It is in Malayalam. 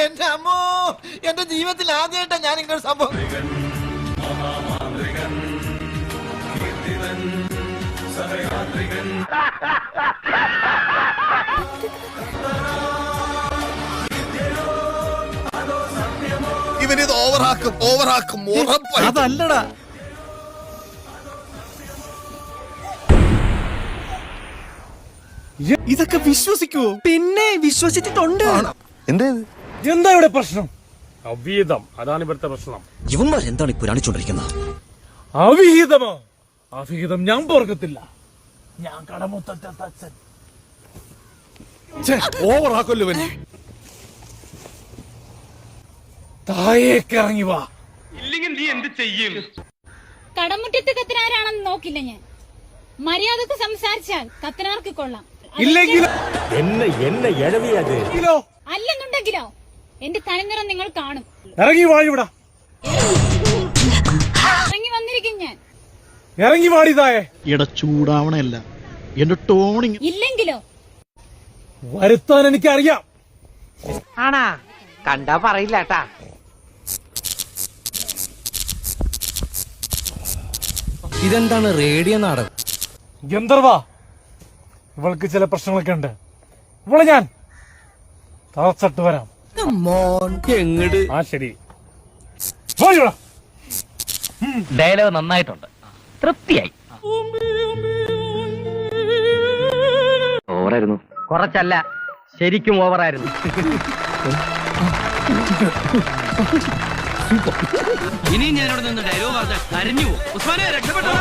എന്റെ അമ്മോ, എന്റെ ജീവിതത്തിൽ ആദ്യമായിട്ടാ ഞാൻ ഇങ്ങനെ സംഭവം. ഇവനിത് ഓവറാക്കും അതല്ലടാ. ഇതൊക്കെ വിശ്വസിക്കുവോ? പിന്നെ വിശ്വസിച്ചിട്ടുണ്ട്. എന്താ ഇവിടെ പ്രശ്നം? അവീതം, അതാണ് ഇവിടുത്തെ പ്രശ്നം. ഇവന്മാർ എന്താണ് ഈ പുരാണിച്ചോണ്ടിരിക്കുന്നത്? അവിഹിതമോ? അവിഹിതം ഞാൻ പോർക്കത്തില്ല. ഞാൻ കടമുത്തച്ഛൻ. ഓവറാക്കല്ലോ ഇവൻ. താഴേക്കിറങ്ങി വാ. ഇല്ലെങ്കിൽ നീ എന്ത് ചെയ്യും? കടമുറ്റത്ത് കത്തനാരാണെന്ന് നോക്കില്ല ഞാൻ. മര്യാദക്ക് സംസാരിച്ചാൽ കത്തനാർക്ക് കൊള്ളാം. ഇല്ലെങ്കിലോ അല്ലെന്നുണ്ടെങ്കിലോ എന്റെ തനിനിറം നിങ്ങൾ കാണും. ഇറങ്ങി വാഴിവിടാ. ഇറങ്ങി വന്നിരിക്കും ഞാൻ. ഇറങ്ങി വാടിതായേ. ചൂടാവണല്ല എന്റെ ടോണിങ്. ഇല്ലെങ്കിലോ വരുത്താൻ എനിക്കറിയാം. ആണാ? കണ്ടാ പറയില്ല കേട്ടാ. ഇതെന്താണ് റേഡിയോ നാടകം? ഗന്ധർവ, ഇവൾക്ക് ചില പ്രശ്നങ്ങളൊക്കെ ഉണ്ട്. ഇവളെ ഞാൻ തളച്ചിട്ട് വരാം. ആ ശരി, ഡയലോഗ് നന്നായിട്ടുണ്ട്, തൃപ്തിയായി. ഓവറായിരുന്നു. കുറച്ചല്ല, ശരിക്കും ഓവറായിരുന്നു. ഇനി ഞാനിവിടെ നിന്ന് ഡയലോഗ് പറഞ്ഞാൽ കരഞ്ഞു പോകും. ഉസ്മാനെ രക്ഷപ്പെട്ടോ.